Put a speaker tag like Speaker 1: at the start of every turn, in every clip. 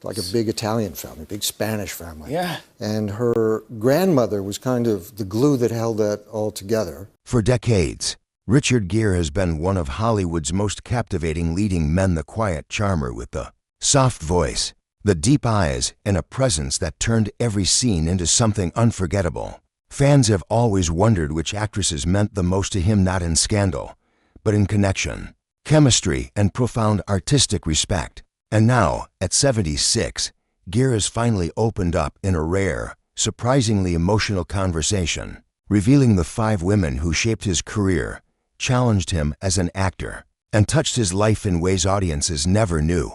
Speaker 1: like a big Italian family, big Spanish family.
Speaker 2: Yeah.
Speaker 1: And her grandmother was kind of the glue that held that all together.
Speaker 3: For decades, Richard Gere has been one of Hollywood's most captivating leading men, the quiet charmer with the soft voice, the deep eyes, and a presence that turned every scene into something unforgettable. Fans have always wondered which actresses meant the most to him, not in scandal, but in connection, chemistry, and profound artistic respect. And now, at 76, Gere has finally opened up in a rare, surprisingly emotional conversation, revealing the 5 women who shaped his career, challenged him as an actor, and touched his life in ways audiences never knew.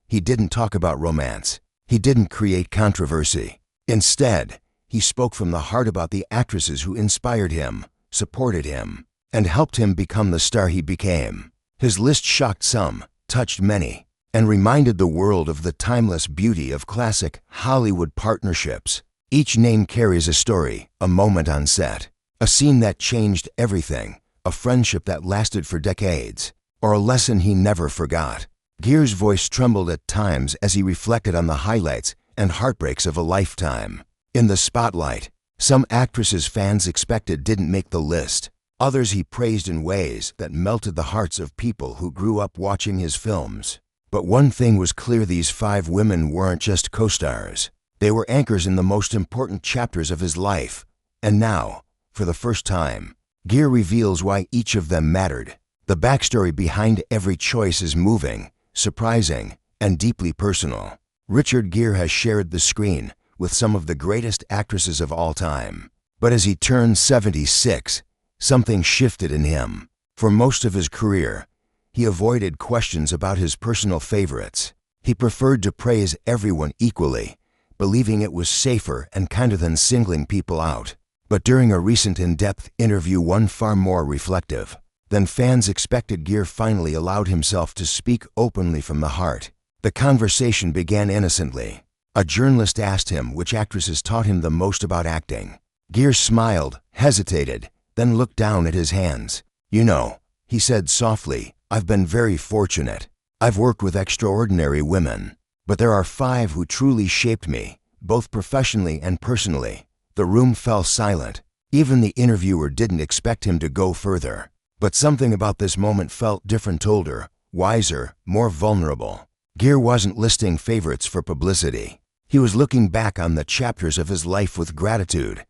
Speaker 3: He didn't talk about romance. He didn't create controversy. Instead, he spoke from the heart about the actresses who inspired him, supported him, and helped him become the star he became. His list shocked some, touched many, and reminded the world of the timeless beauty of classic Hollywood partnerships. Each name carries a story, a moment on set, a scene that changed everything, a friendship that lasted for decades, or a lesson he never forgot. Gere's voice trembled at times as he reflected on the highlights and heartbreaks of a lifetime. In the spotlight, some actresses fans expected didn't make the list. Others he praised in ways that melted the hearts of people who grew up watching his films. But one thing was clear: these 5 women weren't just co-stars. They were anchors in the most important chapters of his life. And now, for the first time, Gere reveals why each of them mattered. The backstory behind every choice is moving, surprising, and deeply personal. Richard Gere has shared the screen with some of the greatest actresses of all time. But as he turned 76, something shifted in him. For most of his career, he avoided questions about his personal favorites. He preferred to praise everyone equally, believing it was safer and kinder than singling people out. But during a recent in-depth interview, one far more reflective than fans expected, Gere finally allowed himself to speak openly from the heart. The conversation began innocently. A journalist asked him which actresses taught him the most about acting. Gere smiled, hesitated, then looked down at his hands. "You know," he said softly, "I've been very fortunate. I've worked with extraordinary women, but there are 5 who truly shaped me, both professionally and personally." The room fell silent. Even the interviewer didn't expect him to go further. But something about this moment felt different, older, wiser, more vulnerable. Gere wasn't listing favorites for publicity. He was looking back on the chapters of his life with gratitude.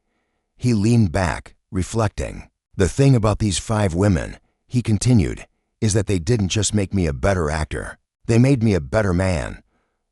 Speaker 3: He leaned back, reflecting. "The thing about these 5 women," he continued, "is that they didn't just make me a better actor. They made me a better man."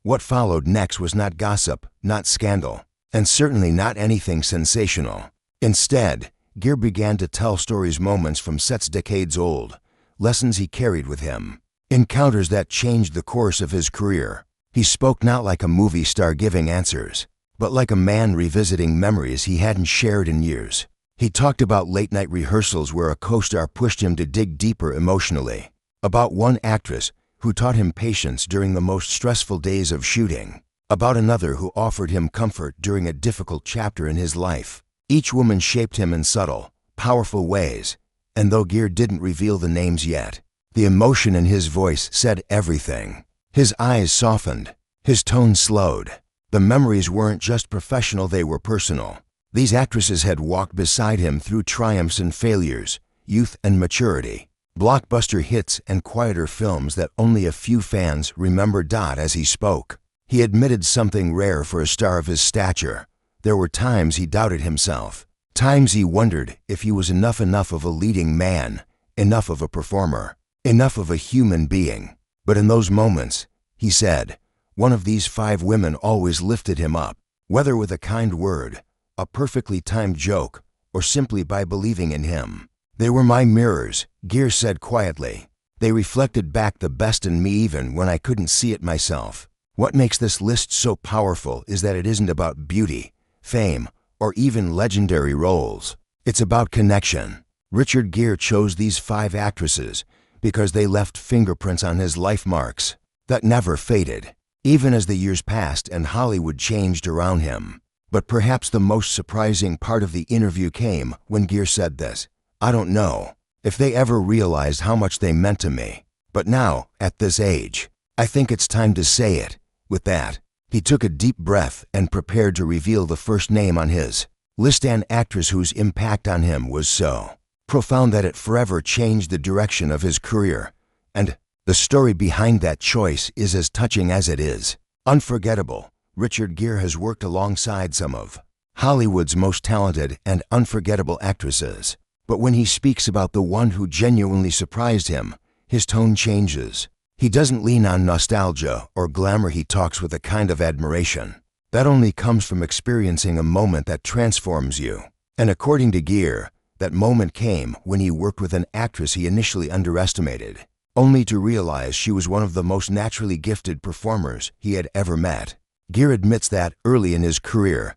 Speaker 3: What followed next was not gossip, not scandal, and certainly not anything sensational. Instead, Gere began to tell stories, moments from sets decades old, lessons he carried with him, encounters that changed the course of his career. He spoke not like a movie star giving answers, but like a man revisiting memories he hadn't shared in years. He talked about late-night rehearsals where a co-star pushed him to dig deeper emotionally, about one actress who taught him patience during the most stressful days of shooting, about another who offered him comfort during a difficult chapter in his life. Each woman shaped him in subtle, powerful ways, and though Gere didn't reveal the names yet, the emotion in his voice said everything. His eyes softened, his tone slowed. The memories weren't just professional, they were personal. These actresses had walked beside him through triumphs and failures, youth and maturity, blockbuster hits and quieter films that only a few fans remembered. As he spoke, he admitted something rare for a star of his stature. There were times he doubted himself, times he wondered if he was enough of a leading man, enough of a performer, enough of a human being. But in those moments, he said, one of these 5 women always lifted him up, whether with a kind word, a perfectly timed joke, or simply by believing in him. "They were my mirrors," Gere said quietly. "They reflected back the best in me even when I couldn't see it myself." What makes this list so powerful is that it isn't about beauty, fame, or even legendary roles. It's about connection. Richard Gere chose these 5 actresses because they left fingerprints on his life, marks that never faded, even as the years passed and Hollywood changed around him. But perhaps the most surprising part of the interview came when Gere said this: "I don't know if they ever realized how much they meant to me, but now, at this age, I think it's time to say it." With that, He took a deep breath and prepared to reveal the first name on his list, an actress whose impact on him was so profound that it forever changed the direction of his career. And the story behind that choice is as touching as it is unforgettable. Richard Gere has worked alongside some of Hollywood's most talented and unforgettable actresses. But when he speaks about the one who genuinely surprised him, his tone changes. He doesn't lean on nostalgia or glamour. He talks with a kind of admiration that only comes from experiencing a moment that transforms you. And according to Gere, that moment came when he worked with an actress he initially underestimated, only to realize she was one of the most naturally gifted performers he had ever met. Gere admits that early in his career,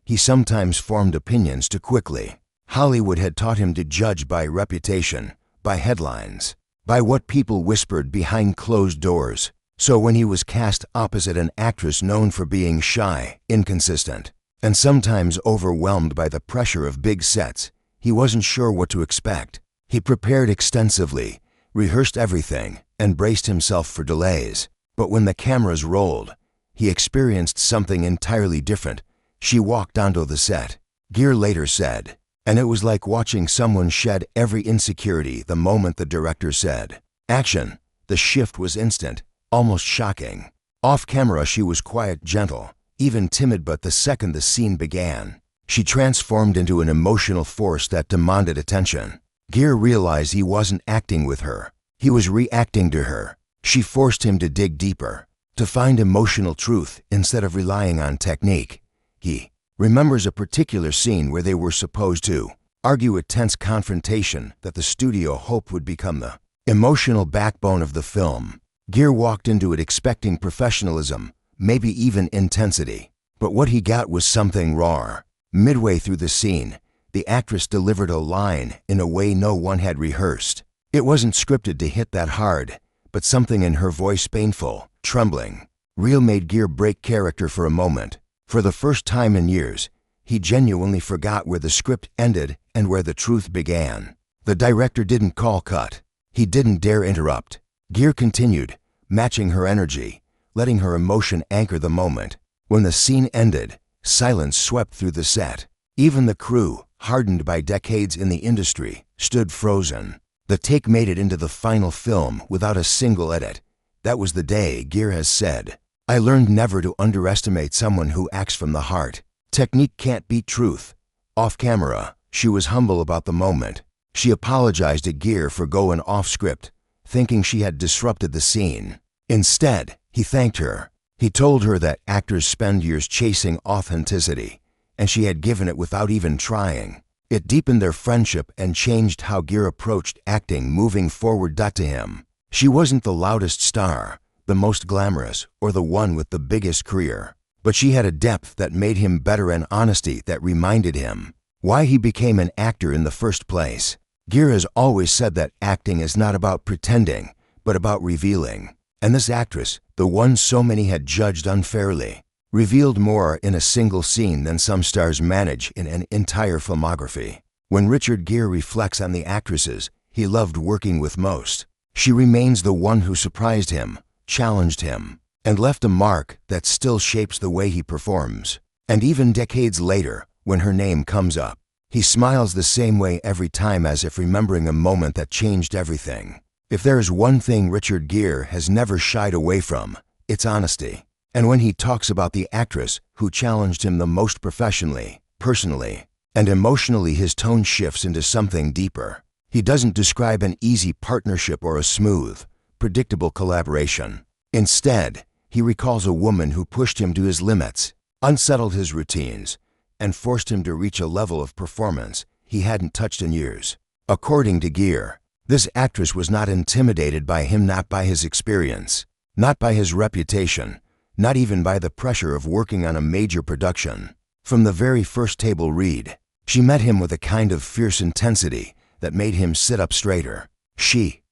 Speaker 3: he sometimes formed opinions too quickly. Hollywood had taught him to judge by reputation, by headlines, by what people whispered behind closed doors. So when he was cast opposite an actress known for being shy, inconsistent, and sometimes overwhelmed by the pressure of big sets, he wasn't sure what to expect. He prepared extensively, rehearsed everything, and braced himself for delays. But when the cameras rolled, he experienced something entirely different. She walked onto the set, Gere later said, and it was like watching someone shed every insecurity the moment the director said, "Action." The shift was instant, almost shocking. Off camera she was quiet, gentle, even timid, but the second the scene began, she transformed into an emotional force that demanded attention. Gere realized he wasn't acting with her, he was reacting to her. She forced him to dig deeper, to find emotional truth instead of relying on technique. He remembers a particular scene where they were supposed to argue, a tense confrontation that the studio hoped would become the emotional backbone of the film. Gere walked into it expecting professionalism, maybe even intensity. But what he got was something raw. Midway through the scene, the actress delivered a line in a way no one had rehearsed. It wasn't scripted to hit that hard, but something in her voice, painful, trembling, real, made Gere break character for a moment. For the first time in years, he genuinely forgot where the script ended and where the truth began. The director didn't call cut. He didn't dare interrupt. Gere continued, matching her energy, letting her emotion anchor the moment. When the scene ended, silence swept through the set. Even the crew, hardened by decades in the industry, stood frozen. The take made it into the final film without a single edit. That was the day, Gere has said, "I learned never to underestimate someone who acts from the heart. Technique can't beat truth." Off camera, she was humble about the moment. She apologized to Gere for going off script, thinking she had disrupted the scene. Instead, he thanked her. He told her that actors spend years chasing authenticity, and she had given it without even trying. It deepened their friendship and changed how Gere approached acting moving forward. To him, she wasn't the loudest star, the most glamorous, or the one with the biggest career, but she had a depth that made him better, and honesty that reminded him why he became an actor in the first place. Gere has always said that acting is not about pretending, but about revealing. And this actress, the one so many had judged unfairly, revealed more in a single scene than some stars manage in an entire filmography. When Richard Gere reflects on the actresses he loved working with most, she remains the one who surprised him, challenged him, and left a mark that still shapes the way he performs. And even decades later, when her name comes up, he smiles the same way every time, as if remembering a moment that changed everything. If there is one thing Richard Gere has never shied away from, it's honesty. And when he talks about the actress who challenged him the most professionally, personally, and emotionally, his tone shifts into something deeper. He doesn't describe an easy partnership or a smooth, predictable collaboration. Instead, he recalls a woman who pushed him to his limits, unsettled his routines, and forced him to reach a level of performance he hadn't touched in years. According to Gere, this actress was not intimidated by him, not by his experience, not by his reputation, not even by the pressure of working on a major production. From the very first table read, she met him with a kind of fierce intensity that made him sit up straighter. She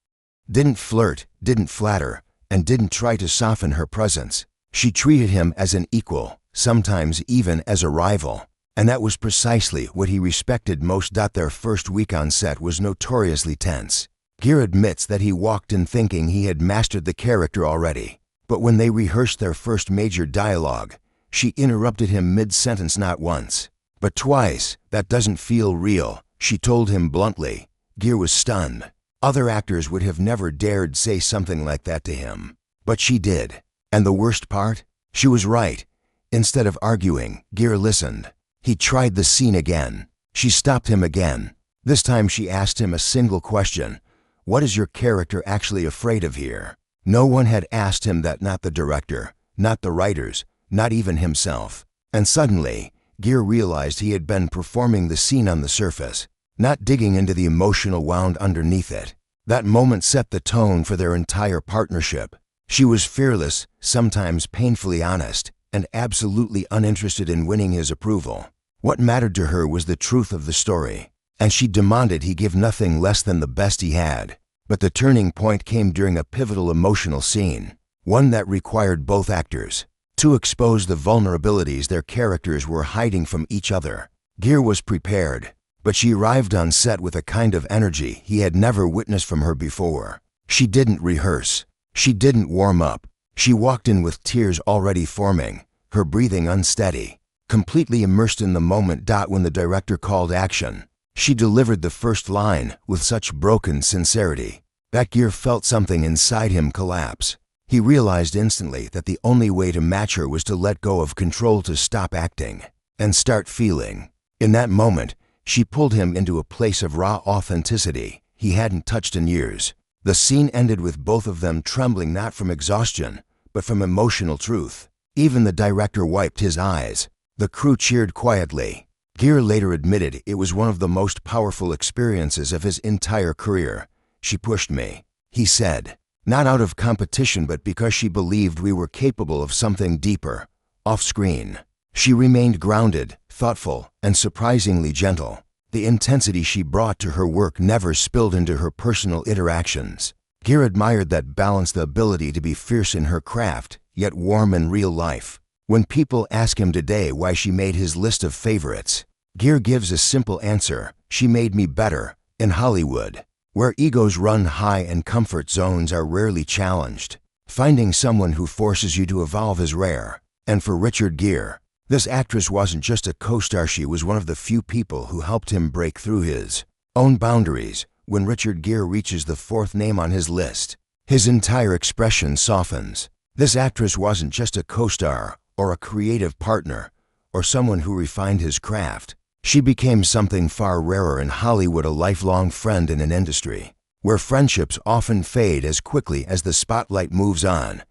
Speaker 3: didn't flirt, didn't flatter, and didn't try to soften her presence. She treated him as an equal, sometimes even as a rival. And that was precisely what he respected most. Their first week on set was notoriously tense. Gere admits that he walked in thinking he had mastered the character already. But when they rehearsed their first major dialogue, she interrupted him mid-sentence not once, but twice. "That doesn't feel real," she told him bluntly. Gere was stunned. Other actors would have never dared say something like that to him. But she did. And the worst part? She was right. Instead of arguing, Gere listened. He tried the scene again. She stopped him again. This time she asked him a single question. "What is your character actually afraid of here?" No one had asked him that, not the director, not the writers, not even himself. And suddenly, Gere realized he had been performing the scene on the surface, not digging into the emotional wound underneath it. That moment set the tone for their entire partnership. She was fearless, sometimes painfully honest, and absolutely uninterested in winning his approval. What mattered to her was the truth of the story, and she demanded he give nothing less than the best he had. But the turning point came during a pivotal emotional scene, one that required both actors to expose the vulnerabilities their characters were hiding from each other. Gere was prepared, but she arrived on set with a kind of energy he had never witnessed from her before. She didn't rehearse. She didn't warm up. She walked in with tears already forming, her breathing unsteady, completely immersed in the moment. When the director called action, she delivered the first line with such broken sincerity that Gere felt something inside him collapse. He realized instantly that the only way to match her was to let go of control, to stop acting and start feeling. In that moment, she pulled him into a place of raw authenticity he hadn't touched in years. The scene ended with both of them trembling, not from exhaustion, but from emotional truth. Even the director wiped his eyes. The crew cheered quietly. Gere later admitted it was one of the most powerful experiences of his entire career. "She pushed me," he said, "not out of competition but because she believed we were capable of something deeper." Off-screen, she remained grounded, thoughtful, and surprisingly gentle. The intensity she brought to her work never spilled into her personal interactions. Gere admired that balance, the ability to be fierce in her craft, yet warm in real life. When people ask him today why she made his list of favorites, Gere gives a simple answer: "She made me better." In Hollywood, where egos run high and comfort zones are rarely challenged, finding someone who forces you to evolve is rare. And for Richard Gere, this actress wasn't just a co-star, she was one of the few people who helped him break through his own boundaries. When Richard Gere reaches the fourth name on his list, his entire expression softens. This actress wasn't just a co-star or a creative partner or someone who refined his craft. She became something far rarer in Hollywood, a lifelong friend in an industry where friendships often fade as quickly as the spotlight moves on.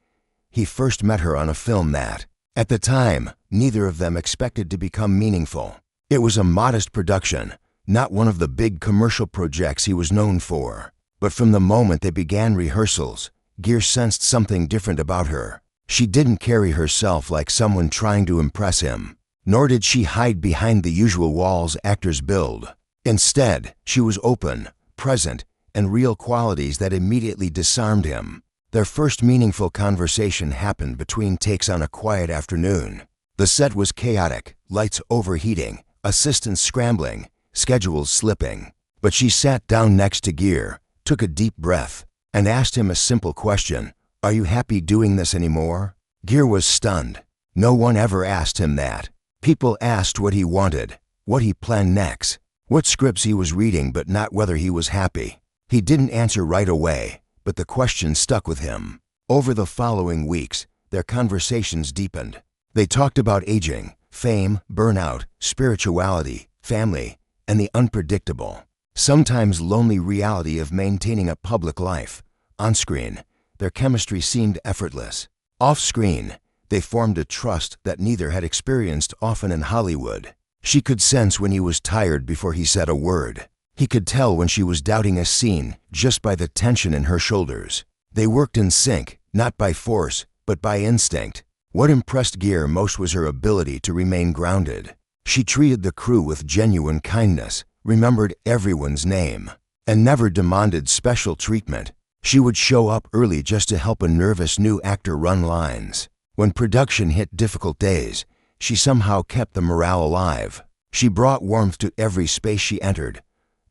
Speaker 3: He first met her on a film that, at the time, neither of them expected to become meaningful. It was a modest production, not one of the big commercial projects he was known for. But from the moment they began rehearsals, Gere sensed something different about her. She didn't carry herself like someone trying to impress him, nor did she hide behind the usual walls actors build. Instead, she was open, present, and real, qualities that immediately disarmed him. Their first meaningful conversation happened between takes on a quiet afternoon. The set was chaotic, lights overheating, assistants scrambling, schedules slipping. But she sat down next to Gere, took a deep breath, and asked him a simple question: "Are you happy doing this anymore?" Gere was stunned. No one ever asked him that. People asked what he wanted, what he planned next, what scripts he was reading, but not whether he was happy. He didn't answer right away, but the question stuck with him. Over the following weeks, their conversations deepened. They talked about aging, fame, burnout, spirituality, family, and the unpredictable, sometimes lonely reality of maintaining a public life. On-screen, their chemistry seemed effortless. Off-screen, they formed a trust that neither had experienced often in Hollywood. She could sense when he was tired before he said a word. He could tell when she was doubting a scene just by the tension in her shoulders. They worked in sync, not by force, but by instinct. What impressed Gere most was her ability to remain grounded. She treated the crew with genuine kindness, remembered everyone's name, and never demanded special treatment. She would show up early just to help a nervous new actor run lines. When production hit difficult days, she somehow kept the morale alive. She brought warmth to every space she entered.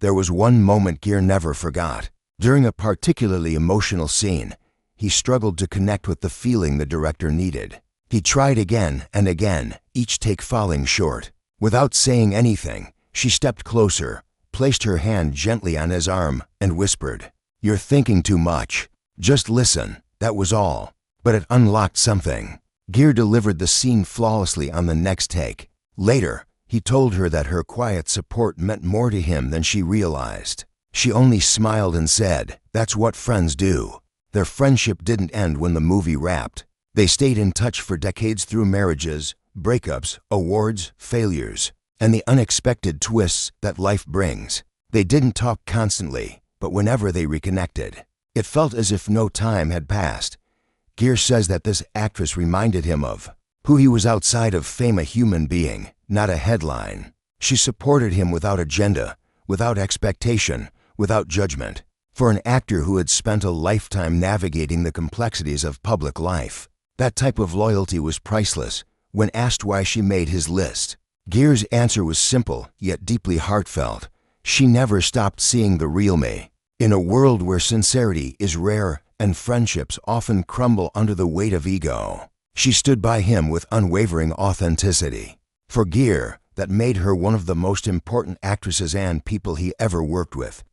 Speaker 3: There was one moment Gere never forgot. During a particularly emotional scene, he struggled to connect with the feeling the director needed. He tried again and again, each take falling short. Without saying anything, she stepped closer, placed her hand gently on his arm, and whispered, "You're thinking too much. Just listen." That was all. But it unlocked something. Gere delivered the scene flawlessly on the next take. Later, he told her that her quiet support meant more to him than she realized. She only smiled and said, "That's what friends do." Their friendship didn't end when the movie wrapped. They stayed in touch for decades through marriages, breakups, awards, failures, and the unexpected twists that life brings. They didn't talk constantly, but whenever they reconnected, it felt as if no time had passed. Gere says that this actress reminded him of who he was outside of fame, a human being, not a headline. She supported him without agenda, without expectation, without judgment. For an actor who had spent a lifetime navigating the complexities of public life, that type of loyalty was priceless. When asked why she made his list, Gere's answer was simple yet deeply heartfelt. She never stopped seeing the real me. In a world where sincerity is rare and friendships often crumble under the weight of ego, she stood by him with unwavering authenticity. For Gere, that made her one of the most important actresses and people he ever worked with.